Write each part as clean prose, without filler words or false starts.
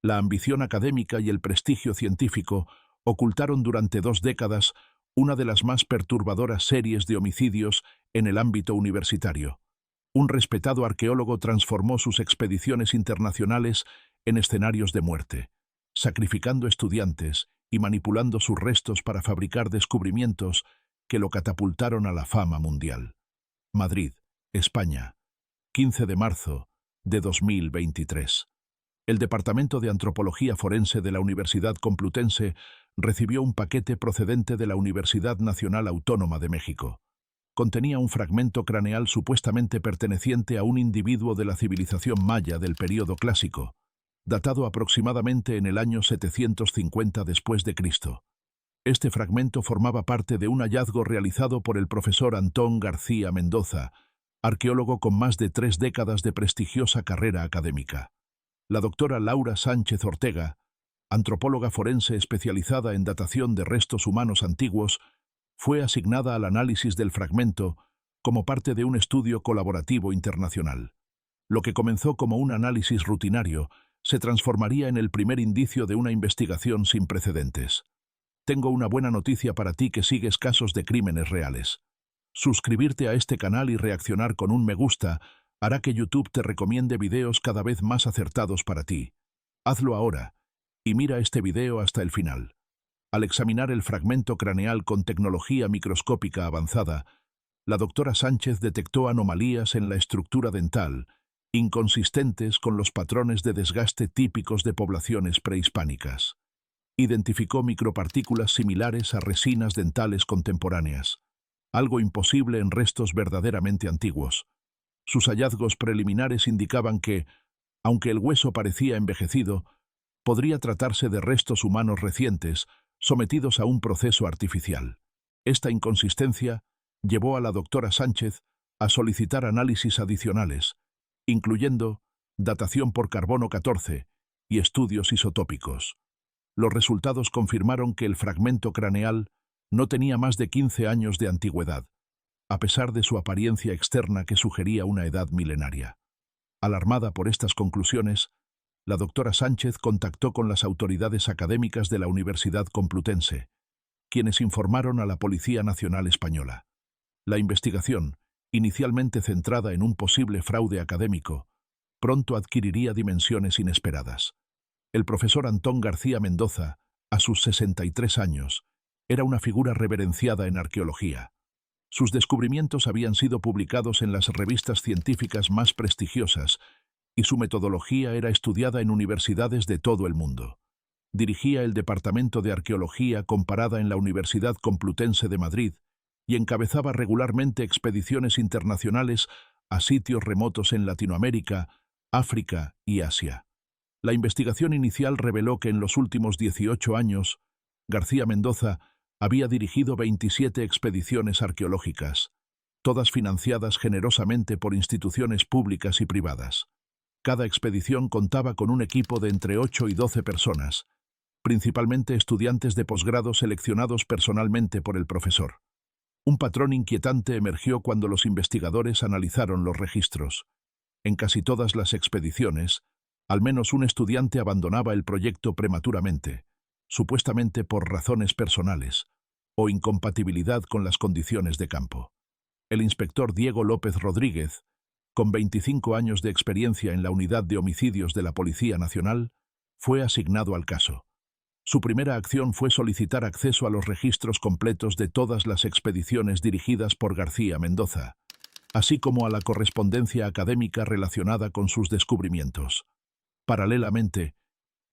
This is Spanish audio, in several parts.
La ambición académica y el prestigio científico ocultaron durante 2 décadas una de las más perturbadoras series de homicidios en el ámbito universitario. Un respetado arqueólogo transformó sus expediciones internacionales en escenarios de muerte, sacrificando estudiantes y manipulando sus restos para fabricar descubrimientos que lo catapultaron a la fama mundial. Madrid, España, 15 de marzo de 2023. El Departamento de Antropología Forense de la Universidad Complutense recibió un paquete procedente de la Universidad Nacional Autónoma de México. Contenía un fragmento craneal supuestamente perteneciente a un individuo de la civilización maya del período clásico, datado aproximadamente en el año 750 después de Cristo. Este fragmento formaba parte de un hallazgo realizado por el profesor Antón García Mendoza, arqueólogo con más de 3 décadas de prestigiosa carrera académica. La doctora Laura Sánchez Ortega, antropóloga forense especializada en datación de restos humanos antiguos, fue asignada al análisis del fragmento como parte de un estudio colaborativo internacional. Lo que comenzó como un análisis rutinario se transformaría en el primer indicio de una investigación sin precedentes. Tengo una buena noticia para ti que sigues casos de crímenes reales. Suscribirte a este canal y reaccionar con un me gusta hará que YouTube te recomiende videos cada vez más acertados para ti. Hazlo ahora y mira este video hasta el final. Al examinar el fragmento craneal con tecnología microscópica avanzada, la doctora Sánchez detectó anomalías en la estructura dental, inconsistentes con los patrones de desgaste típicos de poblaciones prehispánicas. Identificó micropartículas similares a resinas dentales contemporáneas, algo imposible en restos verdaderamente antiguos. Sus hallazgos preliminares indicaban que, aunque el hueso parecía envejecido, podría tratarse de restos humanos recientes, sometidos a un proceso artificial. Esta inconsistencia llevó a la doctora Sánchez a solicitar análisis adicionales, incluyendo datación por carbono 14 y estudios isotópicos. Los resultados confirmaron que el fragmento craneal no tenía más de 15 años de antigüedad, a pesar de su apariencia externa que sugería una edad milenaria. Alarmada por estas conclusiones, la doctora Sánchez contactó con las autoridades académicas de la Universidad Complutense, quienes informaron a la Policía Nacional Española. La investigación, inicialmente centrada en un posible fraude académico, pronto adquiriría dimensiones inesperadas. El profesor Antón García Mendoza, a sus 63 años, era una figura reverenciada en arqueología. Sus descubrimientos habían sido publicados en las revistas científicas más prestigiosas y su metodología era estudiada en universidades de todo el mundo. Dirigía el Departamento de Arqueología comparada en la Universidad Complutense de Madrid y encabezaba regularmente expediciones internacionales a sitios remotos en Latinoamérica, África y Asia. La investigación inicial reveló que en los últimos 18 años, García Mendoza había dirigido 27 expediciones arqueológicas, todas financiadas generosamente por instituciones públicas y privadas. Cada expedición contaba con un equipo de entre 8 y 12 personas, principalmente estudiantes de posgrado seleccionados personalmente por el profesor. Un patrón inquietante emergió cuando los investigadores analizaron los registros. En casi todas las expediciones, al menos un estudiante abandonaba el proyecto prematuramente, supuestamente por razones personales o incompatibilidad con las condiciones de campo. El inspector Diego López Rodríguez, con 25 años de experiencia en la Unidad de Homicidios de la Policía Nacional, fue asignado al caso. Su primera acción fue solicitar acceso a los registros completos de todas las expediciones dirigidas por García Mendoza, así como a la correspondencia académica relacionada con sus descubrimientos. Paralelamente,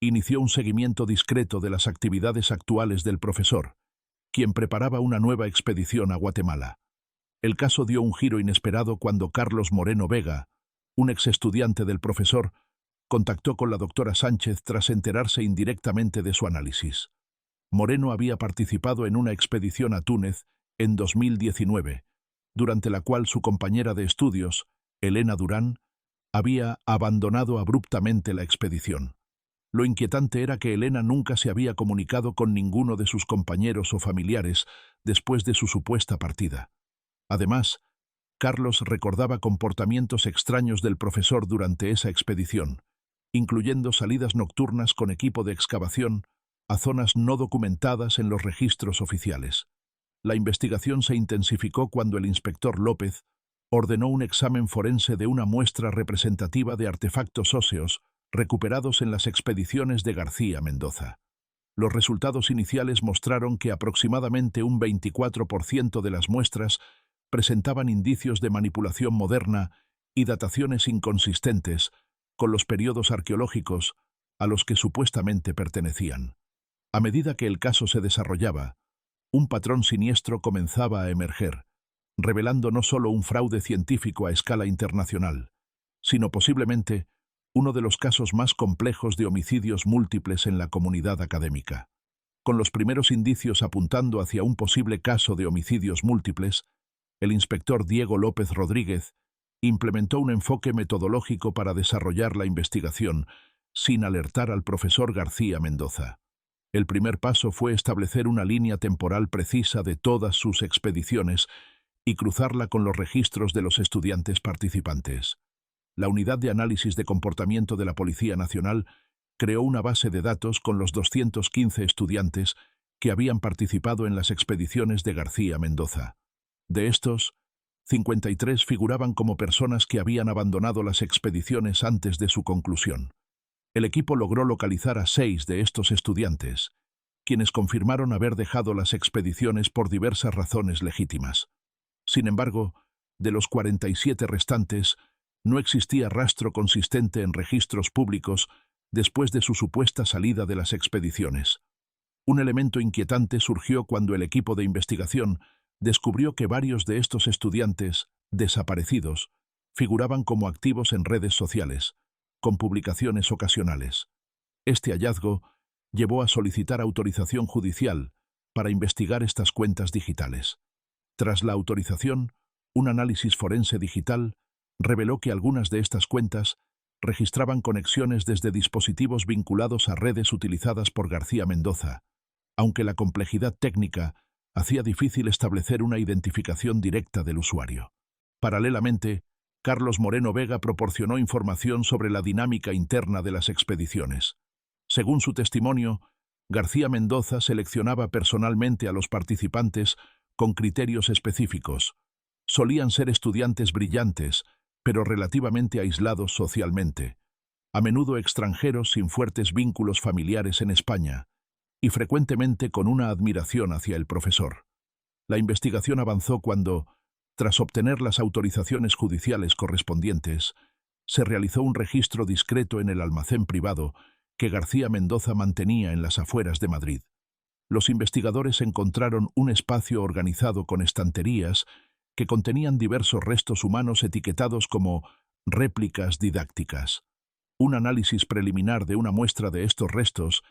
inició un seguimiento discreto de las actividades actuales del profesor, quien preparaba una nueva expedición a Guatemala. El caso dio un giro inesperado cuando Carlos Moreno Vega, un exestudiante del profesor, contactó con la doctora Sánchez tras enterarse indirectamente de su análisis. Moreno había participado en una expedición a Túnez en 2019, durante la cual su compañera de estudios, Elena Durán, había abandonado abruptamente la expedición. Lo inquietante era que Elena nunca se había comunicado con ninguno de sus compañeros o familiares después de su supuesta partida. Además, Carlos recordaba comportamientos extraños del profesor durante esa expedición, incluyendo salidas nocturnas con equipo de excavación a zonas no documentadas en los registros oficiales. La investigación se intensificó cuando el inspector López ordenó un examen forense de una muestra representativa de artefactos óseos recuperados en las expediciones de García Mendoza. Los resultados iniciales mostraron que aproximadamente un 24% de las muestras presentaban indicios de manipulación moderna y dataciones inconsistentes con los periodos arqueológicos a los que supuestamente pertenecían. A medida que el caso se desarrollaba, un patrón siniestro comenzaba a emerger, revelando no solo un fraude científico a escala internacional, sino posiblemente uno de los casos más complejos de homicidios múltiples en la comunidad académica. Con los primeros indicios apuntando hacia un posible caso de homicidios múltiples, el inspector Diego López Rodríguez implementó un enfoque metodológico para desarrollar la investigación sin alertar al profesor García Mendoza. El primer paso fue establecer una línea temporal precisa de todas sus expediciones y cruzarla con los registros de los estudiantes participantes. La Unidad de Análisis de Comportamiento de la Policía Nacional creó una base de datos con los 215 estudiantes que habían participado en las expediciones de García Mendoza. De estos, 53 figuraban como personas que habían abandonado las expediciones antes de su conclusión. El equipo logró localizar a 6 de estos estudiantes, quienes confirmaron haber dejado las expediciones por diversas razones legítimas. Sin embargo, de los 47 restantes, no existía rastro consistente en registros públicos después de su supuesta salida de las expediciones. Un elemento inquietante surgió cuando el equipo de investigación descubrió que varios de estos estudiantes, desaparecidos, figuraban como activos en redes sociales, con publicaciones ocasionales. Este hallazgo llevó a solicitar autorización judicial para investigar estas cuentas digitales. Tras la autorización, un análisis forense digital reveló que algunas de estas cuentas registraban conexiones desde dispositivos vinculados a redes utilizadas por García Mendoza, aunque la complejidad técnica hacía difícil establecer una identificación directa del usuario. Paralelamente, Carlos Moreno Vega proporcionó información sobre la dinámica interna de las expediciones. Según su testimonio, García Mendoza seleccionaba personalmente a los participantes con criterios específicos. Solían ser estudiantes brillantes, pero relativamente aislados socialmente, a menudo extranjeros sin fuertes vínculos familiares en España, y frecuentemente con una admiración hacia el profesor. La investigación avanzó cuando, tras obtener las autorizaciones judiciales correspondientes, se realizó un registro discreto en el almacén privado que García Mendoza mantenía en las afueras de Madrid. Los investigadores encontraron un espacio organizado con estanterías que contenían diversos restos humanos etiquetados como réplicas didácticas. Un análisis preliminar de una muestra de estos restos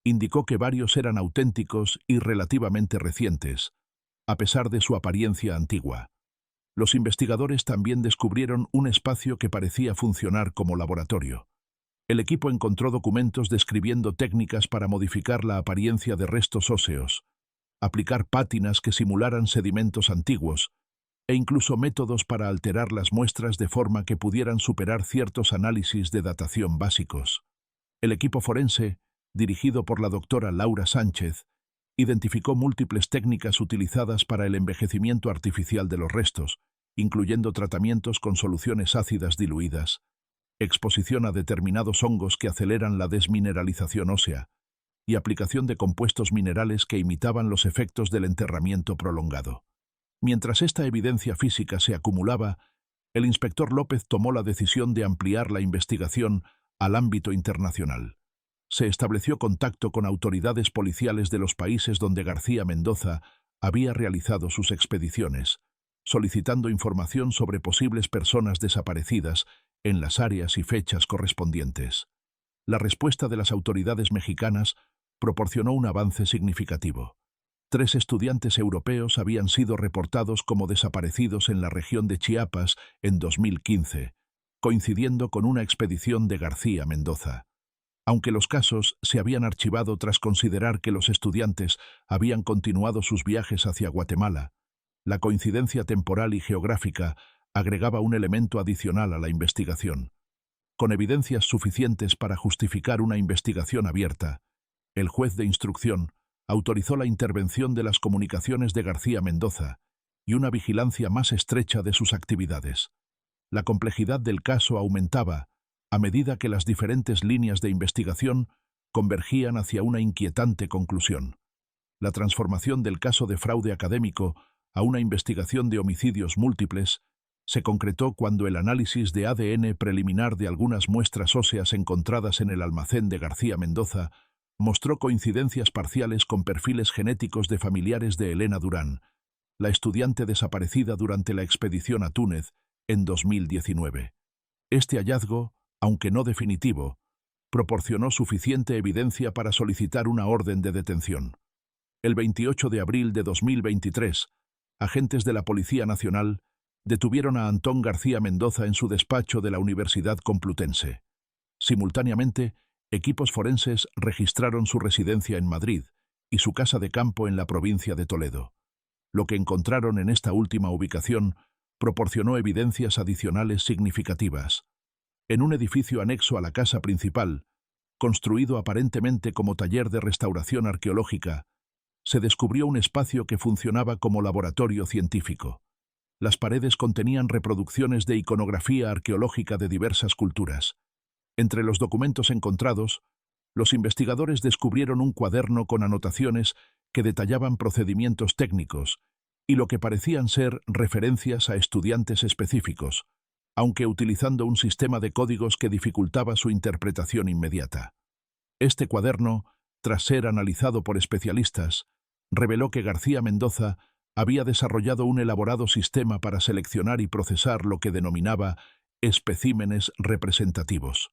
indicó que varios eran auténticos y relativamente recientes, a pesar de su apariencia antigua. Los investigadores también descubrieron un espacio que parecía funcionar como laboratorio. El equipo encontró documentos describiendo técnicas para modificar la apariencia de restos óseos, aplicar pátinas que simularan sedimentos antiguos, e incluso métodos para alterar las muestras de forma que pudieran superar ciertos análisis de datación básicos. El equipo forense, dirigido por la doctora Laura Sánchez, identificó múltiples técnicas utilizadas para el envejecimiento artificial de los restos, incluyendo tratamientos con soluciones ácidas diluidas, exposición a determinados hongos que aceleran la desmineralización ósea, y aplicación de compuestos minerales que imitaban los efectos del enterramiento prolongado. Mientras esta evidencia física se acumulaba, el inspector López tomó la decisión de ampliar la investigación al ámbito internacional. Se estableció contacto con autoridades policiales de los países donde García Mendoza había realizado sus expediciones, solicitando información sobre posibles personas desaparecidas en las áreas y fechas correspondientes. La respuesta de las autoridades mexicanas proporcionó un avance significativo. 3 estudiantes europeos habían sido reportados como desaparecidos en la región de Chiapas en 2015, coincidiendo con una expedición de García Mendoza. Aunque los casos se habían archivado tras considerar que los estudiantes habían continuado sus viajes hacia Guatemala, la coincidencia temporal y geográfica agregaba un elemento adicional a la investigación. Con evidencias suficientes para justificar una investigación abierta, el juez de instrucción autorizó la intervención de las comunicaciones de García Mendoza y una vigilancia más estrecha de sus actividades. La complejidad del caso aumentaba a medida que las diferentes líneas de investigación convergían hacia una inquietante conclusión. La transformación del caso de fraude académico a una investigación de homicidios múltiples se concretó cuando el análisis de ADN preliminar de algunas muestras óseas encontradas en el almacén de García Mendoza mostró coincidencias parciales con perfiles genéticos de familiares de Elena Durán, la estudiante desaparecida durante la expedición a Túnez en 2019. Este hallazgo, aunque no definitivo, proporcionó suficiente evidencia para solicitar una orden de detención. El 28 de abril de 2023, agentes de la Policía Nacional detuvieron a Antón García Mendoza en su despacho de la Universidad Complutense. Simultáneamente, equipos forenses registraron su residencia en Madrid y su casa de campo en la provincia de Toledo. Lo que encontraron en esta última ubicación proporcionó evidencias adicionales significativas. En un edificio anexo a la casa principal, construido aparentemente como taller de restauración arqueológica, se descubrió un espacio que funcionaba como laboratorio científico. Las paredes contenían reproducciones de iconografía arqueológica de diversas culturas. Entre los documentos encontrados, los investigadores descubrieron un cuaderno con anotaciones que detallaban procedimientos técnicos y lo que parecían ser referencias a estudiantes específicos, aunque utilizando un sistema de códigos que dificultaba su interpretación inmediata. Este cuaderno, tras ser analizado por especialistas, reveló que García Mendoza había desarrollado un elaborado sistema para seleccionar y procesar lo que denominaba especímenes representativos.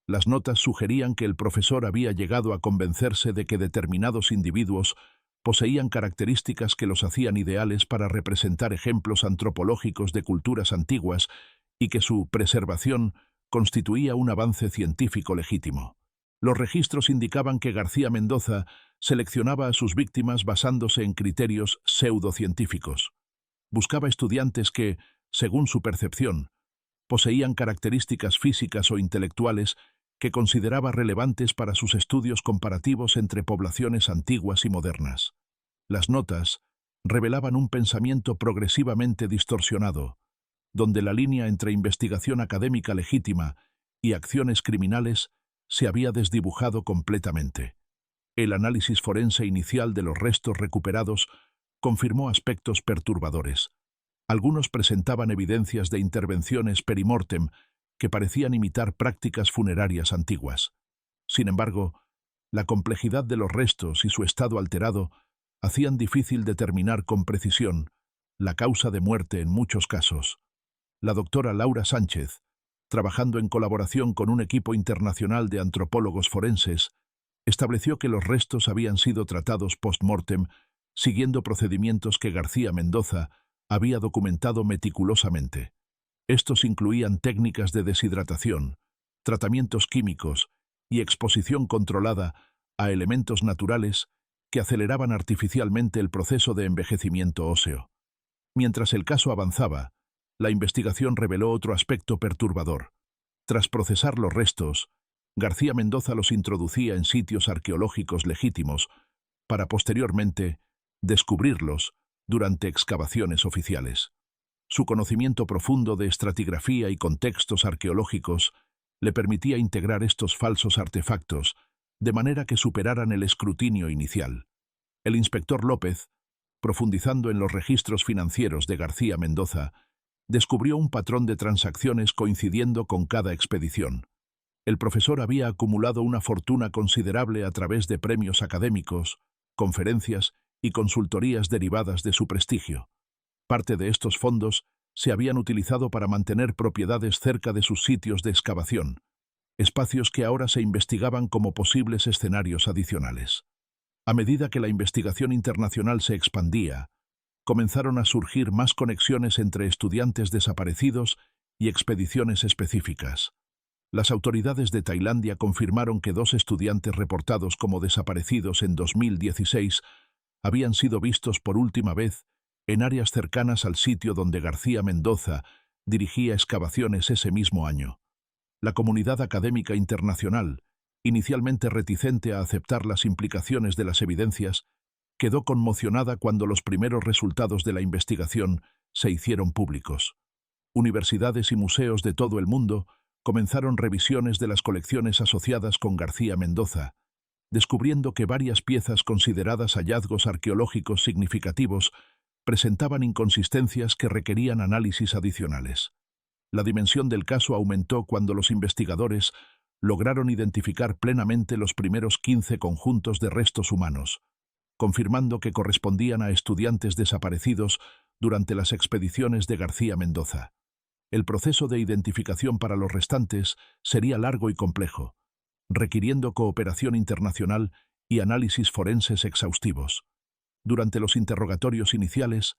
Las notas sugerían que el profesor había llegado a convencerse de que determinados individuos poseían características que los hacían ideales para representar ejemplos antropológicos de culturas antiguas y que su preservación constituía un avance científico legítimo. Los registros indicaban que García Mendoza seleccionaba a sus víctimas basándose en criterios pseudocientíficos. Buscaba estudiantes que, según su percepción, poseían características físicas o intelectuales que consideraba relevantes para sus estudios comparativos entre poblaciones antiguas y modernas. Las notas revelaban un pensamiento progresivamente distorsionado, donde la línea entre investigación académica legítima y acciones criminales se había desdibujado completamente. El análisis forense inicial de los restos recuperados confirmó aspectos perturbadores. Algunos presentaban evidencias de intervenciones perimortem que parecían imitar prácticas funerarias antiguas. Sin embargo, la complejidad de los restos y su estado alterado hacían difícil determinar con precisión la causa de muerte en muchos casos. La doctora Laura Sánchez, trabajando en colaboración con un equipo internacional de antropólogos forenses, estableció que los restos habían sido tratados post-mortem siguiendo procedimientos que García Mendoza había documentado meticulosamente. Estos incluían técnicas de deshidratación, tratamientos químicos y exposición controlada a elementos naturales que aceleraban artificialmente el proceso de envejecimiento óseo. Mientras el caso avanzaba, la investigación reveló otro aspecto perturbador. Tras procesar los restos, García Mendoza los introducía en sitios arqueológicos legítimos para posteriormente descubrirlos durante excavaciones oficiales. Su conocimiento profundo de estratigrafía y contextos arqueológicos le permitía integrar estos falsos artefactos de manera que superaran el escrutinio inicial. El inspector López, profundizando en los registros financieros de García Mendoza, descubrió un patrón de transacciones coincidiendo con cada expedición. El profesor había acumulado una fortuna considerable a través de premios académicos, conferencias y consultorías derivadas de su prestigio. Parte de estos fondos se habían utilizado para mantener propiedades cerca de sus sitios de excavación, espacios que ahora se investigaban como posibles escenarios adicionales. A medida que la investigación internacional se expandía, comenzaron a surgir más conexiones entre estudiantes desaparecidos y expediciones específicas. Las autoridades de Tailandia confirmaron que 2 estudiantes reportados como desaparecidos en 2016 habían sido vistos por última vez en áreas cercanas al sitio donde García Mendoza dirigía excavaciones ese mismo año. La comunidad académica internacional, inicialmente reticente a aceptar las implicaciones de las evidencias, quedó conmocionada cuando los primeros resultados de la investigación se hicieron públicos. Universidades y museos de todo el mundo comenzaron revisiones de las colecciones asociadas con García Mendoza, descubriendo que varias piezas consideradas hallazgos arqueológicos significativos presentaban inconsistencias que requerían análisis adicionales. La dimensión del caso aumentó cuando los investigadores lograron identificar plenamente los primeros 15 conjuntos de restos humanos, confirmando que correspondían a estudiantes desaparecidos durante las expediciones de García Mendoza. El proceso de identificación para los restantes sería largo y complejo, requiriendo cooperación internacional y análisis forenses exhaustivos. Durante los interrogatorios iniciales,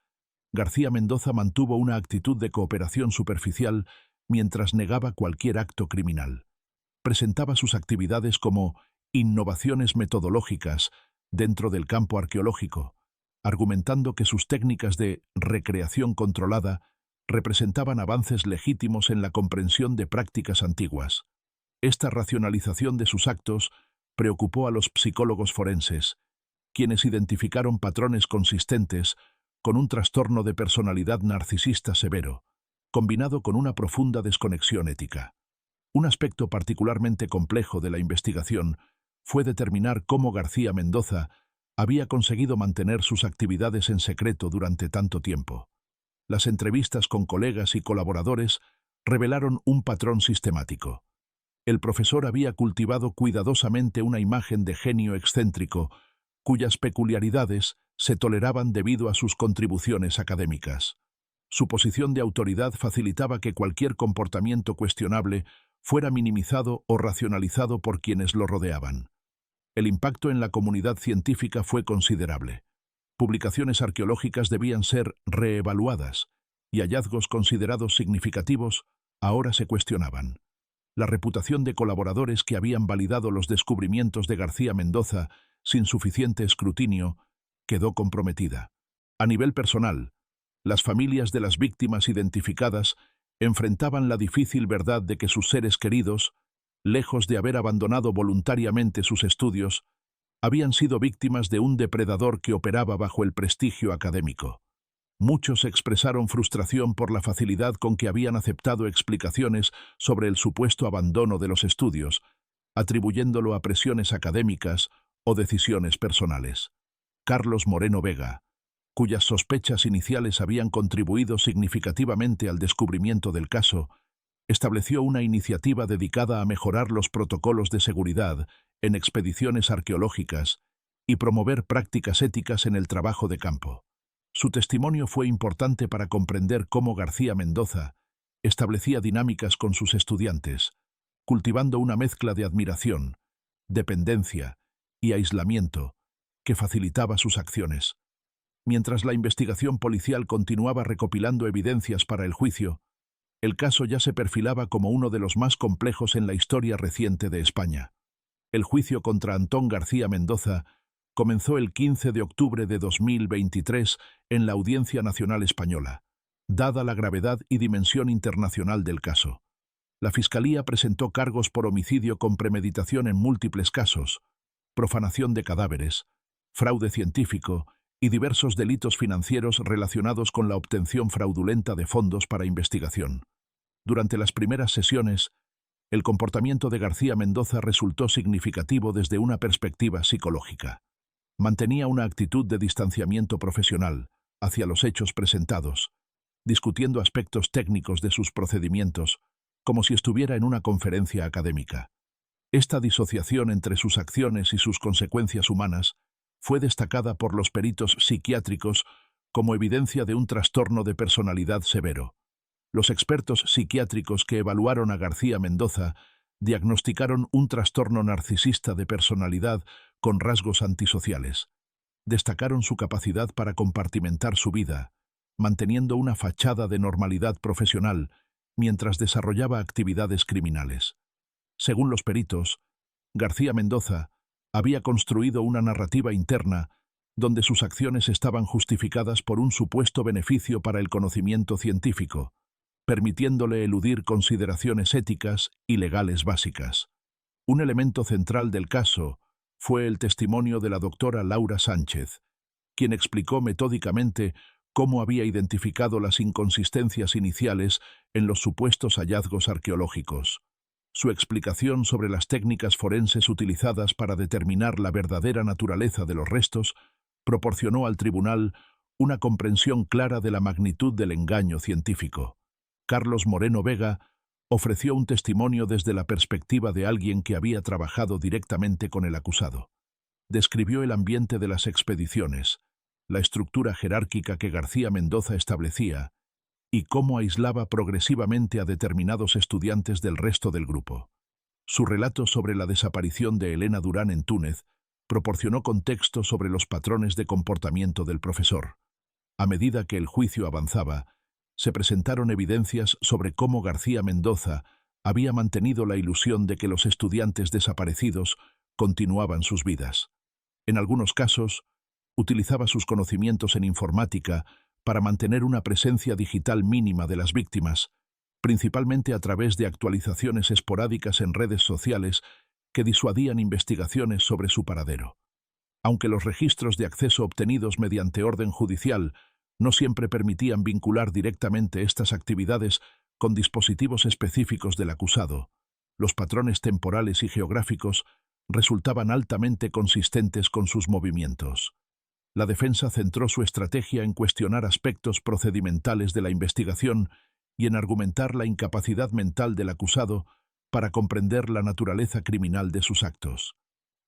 García Mendoza mantuvo una actitud de cooperación superficial mientras negaba cualquier acto criminal. Presentaba sus actividades como innovaciones metodológicas dentro del campo arqueológico, argumentando que sus técnicas de recreación controlada representaban avances legítimos en la comprensión de prácticas antiguas. Esta racionalización de sus actos preocupó a los psicólogos forenses, quienes identificaron patrones consistentes con un trastorno de personalidad narcisista severo, combinado con una profunda desconexión ética. Un aspecto particularmente complejo de la investigación fue determinar cómo García Mendoza había conseguido mantener sus actividades en secreto durante tanto tiempo. Las entrevistas con colegas y colaboradores revelaron un patrón sistemático. El profesor había cultivado cuidadosamente una imagen de genio excéntrico, cuyas peculiaridades se toleraban debido a sus contribuciones académicas. Su posición de autoridad facilitaba que cualquier comportamiento cuestionable fuera minimizado o racionalizado por quienes lo rodeaban. El impacto en la comunidad científica fue considerable. Publicaciones arqueológicas debían ser reevaluadas, y hallazgos considerados significativos ahora se cuestionaban. La reputación de colaboradores que habían validado los descubrimientos de García Mendoza sin suficiente escrutinio quedó comprometida. A nivel personal, las familias de las víctimas identificadas enfrentaban la difícil verdad de que sus seres queridos, lejos de haber abandonado voluntariamente sus estudios, habían sido víctimas de un depredador que operaba bajo el prestigio académico. Muchos expresaron frustración por la facilidad con que habían aceptado explicaciones sobre el supuesto abandono de los estudios, atribuyéndolo a presiones académicas o decisiones personales. Carlos Moreno Vega, cuyas sospechas iniciales habían contribuido significativamente al descubrimiento del caso, estableció una iniciativa dedicada a mejorar los protocolos de seguridad en expediciones arqueológicas y promover prácticas éticas en el trabajo de campo. Su testimonio fue importante para comprender cómo García Mendoza establecía dinámicas con sus estudiantes, cultivando una mezcla de admiración, dependencia y aislamiento que facilitaba sus acciones. Mientras la investigación policial continuaba recopilando evidencias para el juicio, el caso ya se perfilaba como uno de los más complejos en la historia reciente de España. El juicio contra Antón García Mendoza comenzó el 15 de octubre de 2023 en la Audiencia Nacional Española, dada la gravedad y dimensión internacional del caso. La Fiscalía presentó cargos por homicidio con premeditación en múltiples casos, profanación de cadáveres, fraude científico y diversos delitos financieros relacionados con la obtención fraudulenta de fondos para investigación. Durante las primeras sesiones, el comportamiento de García Mendoza resultó significativo desde una perspectiva psicológica. Mantenía una actitud de distanciamiento profesional hacia los hechos presentados, discutiendo aspectos técnicos de sus procedimientos, como si estuviera en una conferencia académica. Esta disociación entre sus acciones y sus consecuencias humanas fue destacada por los peritos psiquiátricos como evidencia de un trastorno de personalidad severo. Los expertos psiquiátricos que evaluaron a García Mendoza diagnosticaron un trastorno narcisista de personalidad con rasgos antisociales. Destacaron su capacidad para compartimentar su vida, manteniendo una fachada de normalidad profesional mientras desarrollaba actividades criminales. Según los peritos, García Mendoza había construido una narrativa interna donde sus acciones estaban justificadas por un supuesto beneficio para el conocimiento científico, permitiéndole eludir consideraciones éticas y legales básicas. Un elemento central del caso fue el testimonio de la doctora Laura Sánchez, quien explicó metódicamente cómo había identificado las inconsistencias iniciales en los supuestos hallazgos arqueológicos. Su explicación sobre las técnicas forenses utilizadas para determinar la verdadera naturaleza de los restos proporcionó al tribunal una comprensión clara de la magnitud del engaño científico. Carlos Moreno Vega ofreció un testimonio desde la perspectiva de alguien que había trabajado directamente con el acusado. Describió el ambiente de las expediciones, la estructura jerárquica que García Mendoza establecía y cómo aislaba progresivamente a determinados estudiantes del resto del grupo. Su relato sobre la desaparición de Elena Durán en Túnez proporcionó contexto sobre los patrones de comportamiento del profesor. A medida que el juicio avanzaba, se presentaron evidencias sobre cómo García Mendoza había mantenido la ilusión de que los estudiantes desaparecidos continuaban sus vidas. En algunos casos, utilizaba sus conocimientos en informática para mantener una presencia digital mínima de las víctimas, principalmente a través de actualizaciones esporádicas en redes sociales que disuadían investigaciones sobre su paradero. Aunque los registros de acceso obtenidos mediante orden judicial no siempre permitían vincular directamente estas actividades con dispositivos específicos del acusado, los patrones temporales y geográficos resultaban altamente consistentes con sus movimientos. La defensa centró su estrategia en cuestionar aspectos procedimentales de la investigación y en argumentar la incapacidad mental del acusado para comprender la naturaleza criminal de sus actos.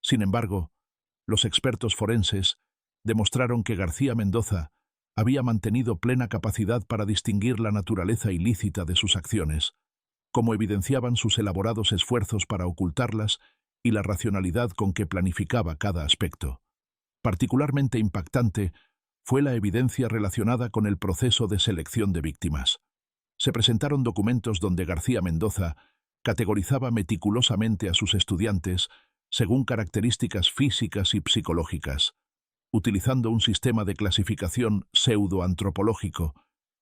Sin embargo, los expertos forenses demostraron que García Mendoza había mantenido plena capacidad para distinguir la naturaleza ilícita de sus acciones, como evidenciaban sus elaborados esfuerzos para ocultarlas y la racionalidad con que planificaba cada aspecto. Particularmente impactante fue la evidencia relacionada con el proceso de selección de víctimas. Se presentaron documentos donde García Mendoza categorizaba meticulosamente a sus estudiantes según características físicas y psicológicas, utilizando un sistema de clasificación pseudoantropológico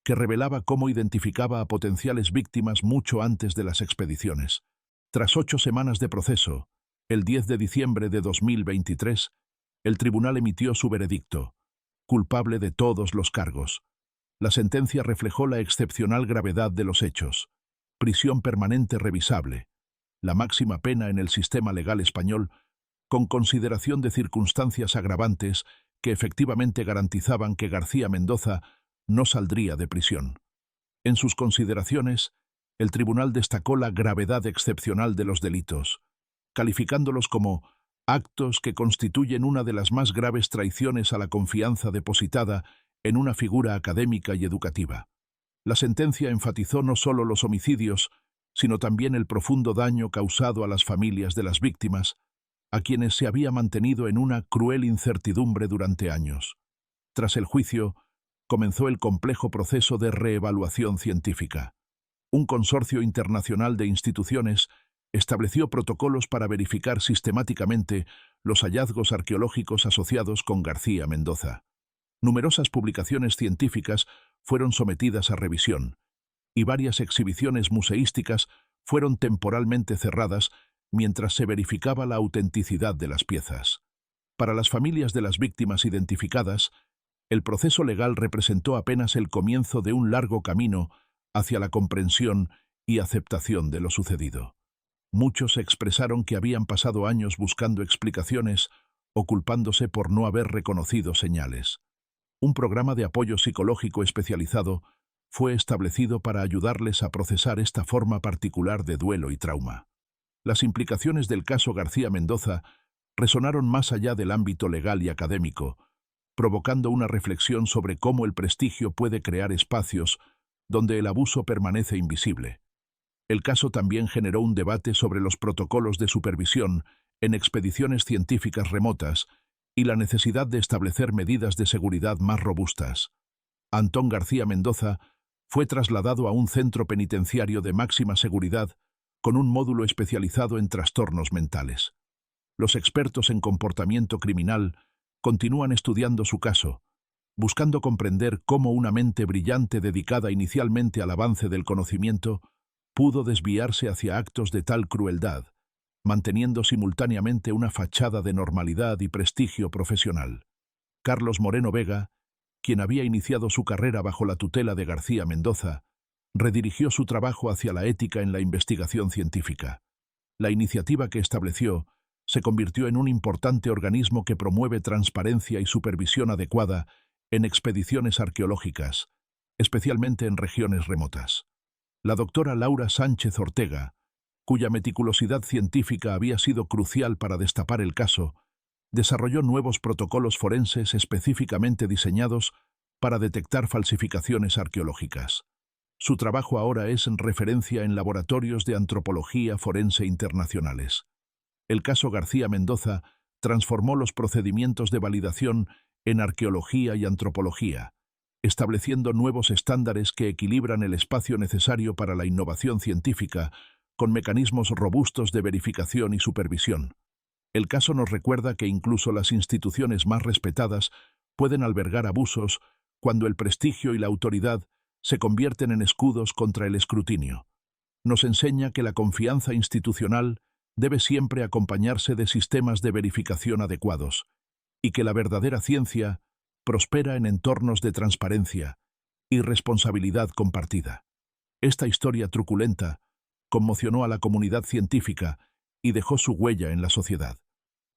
que revelaba cómo identificaba a potenciales víctimas mucho antes de las expediciones. Tras 8 semanas de proceso, el 10 de diciembre de 2023, el tribunal emitió su veredicto, culpable de todos los cargos. La sentencia reflejó la excepcional gravedad de los hechos: prisión permanente revisable, la máxima pena en el sistema legal español, con consideración de circunstancias agravantes que efectivamente garantizaban que García Mendoza no saldría de prisión. En sus consideraciones, el tribunal destacó la gravedad excepcional de los delitos, calificándolos como actos que constituyen una de las más graves traiciones a la confianza depositada en una figura académica y educativa. La sentencia enfatizó no solo los homicidios, sino también el profundo daño causado a las familias de las víctimas, a quienes se había mantenido en una cruel incertidumbre durante años. Tras el juicio, comenzó el complejo proceso de reevaluación científica. Un consorcio internacional de instituciones estableció protocolos para verificar sistemáticamente los hallazgos arqueológicos asociados con García Mendoza. Numerosas publicaciones científicas fueron sometidas a revisión, y varias exhibiciones museísticas fueron temporalmente cerradas mientras se verificaba la autenticidad de las piezas. Para las familias de las víctimas identificadas, el proceso legal representó apenas el comienzo de un largo camino hacia la comprensión y aceptación de lo sucedido. Muchos expresaron que habían pasado años buscando explicaciones o culpándose por no haber reconocido señales. Un programa de apoyo psicológico especializado fue establecido para ayudarles a procesar esta forma particular de duelo y trauma. Las implicaciones del caso García Mendoza resonaron más allá del ámbito legal y académico, provocando una reflexión sobre cómo el prestigio puede crear espacios donde el abuso permanece invisible. El caso también generó un debate sobre los protocolos de supervisión en expediciones científicas remotas y la necesidad de establecer medidas de seguridad más robustas. Antón García Mendoza fue trasladado a un centro penitenciario de máxima seguridad con un módulo especializado en trastornos mentales. Los expertos en comportamiento criminal continúan estudiando su caso, buscando comprender cómo una mente brillante dedicada inicialmente al avance del conocimiento pudo desviarse hacia actos de tal crueldad, manteniendo simultáneamente una fachada de normalidad y prestigio profesional. Carlos Moreno Vega, quien había iniciado su carrera bajo la tutela de García Mendoza, redirigió su trabajo hacia la ética en la investigación científica. La iniciativa que estableció se convirtió en un importante organismo que promueve transparencia y supervisión adecuada en expediciones arqueológicas, especialmente en regiones remotas. La doctora Laura Sánchez Ortega, cuya meticulosidad científica había sido crucial para destapar el caso, desarrolló nuevos protocolos forenses específicamente diseñados para detectar falsificaciones arqueológicas. Su trabajo ahora es en referencia en laboratorios de antropología forense internacionales. El caso García Mendoza transformó los procedimientos de validación en arqueología y antropología, estableciendo nuevos estándares que equilibran el espacio necesario para la innovación científica con mecanismos robustos de verificación y supervisión. El caso nos recuerda que incluso las instituciones más respetadas pueden albergar abusos cuando el prestigio y la autoridad se convierten en escudos contra el escrutinio. Nos enseña que la confianza institucional debe siempre acompañarse de sistemas de verificación adecuados y que la verdadera ciencia prospera en entornos de transparencia y responsabilidad compartida. Esta historia truculenta conmocionó a la comunidad científica y dejó su huella en la sociedad.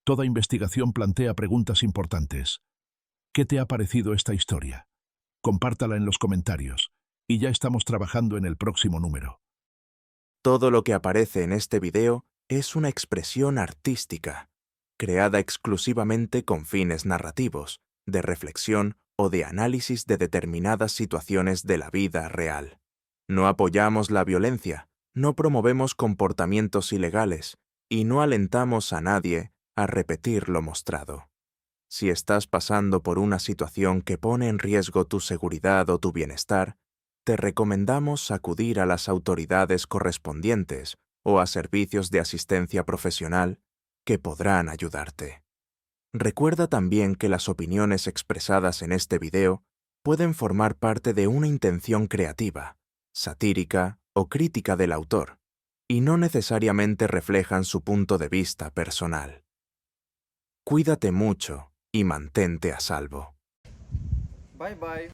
Toda investigación plantea preguntas importantes. ¿Qué te ha parecido esta historia? Compártala en los comentarios, y ya estamos trabajando en el próximo número. Todo lo que aparece en este video es una expresión artística, creada exclusivamente con fines narrativos, de reflexión o de análisis de determinadas situaciones de la vida real. No apoyamos la violencia, no promovemos comportamientos ilegales y no alentamos a nadie a repetir lo mostrado. Si estás pasando por una situación que pone en riesgo tu seguridad o tu bienestar, te recomendamos acudir a las autoridades correspondientes o a servicios de asistencia profesional que podrán ayudarte. Recuerda también que las opiniones expresadas en este video pueden formar parte de una intención creativa, satírica o crítica del autor, y no necesariamente reflejan su punto de vista personal. Cuídate mucho y mantente a salvo. Bye bye.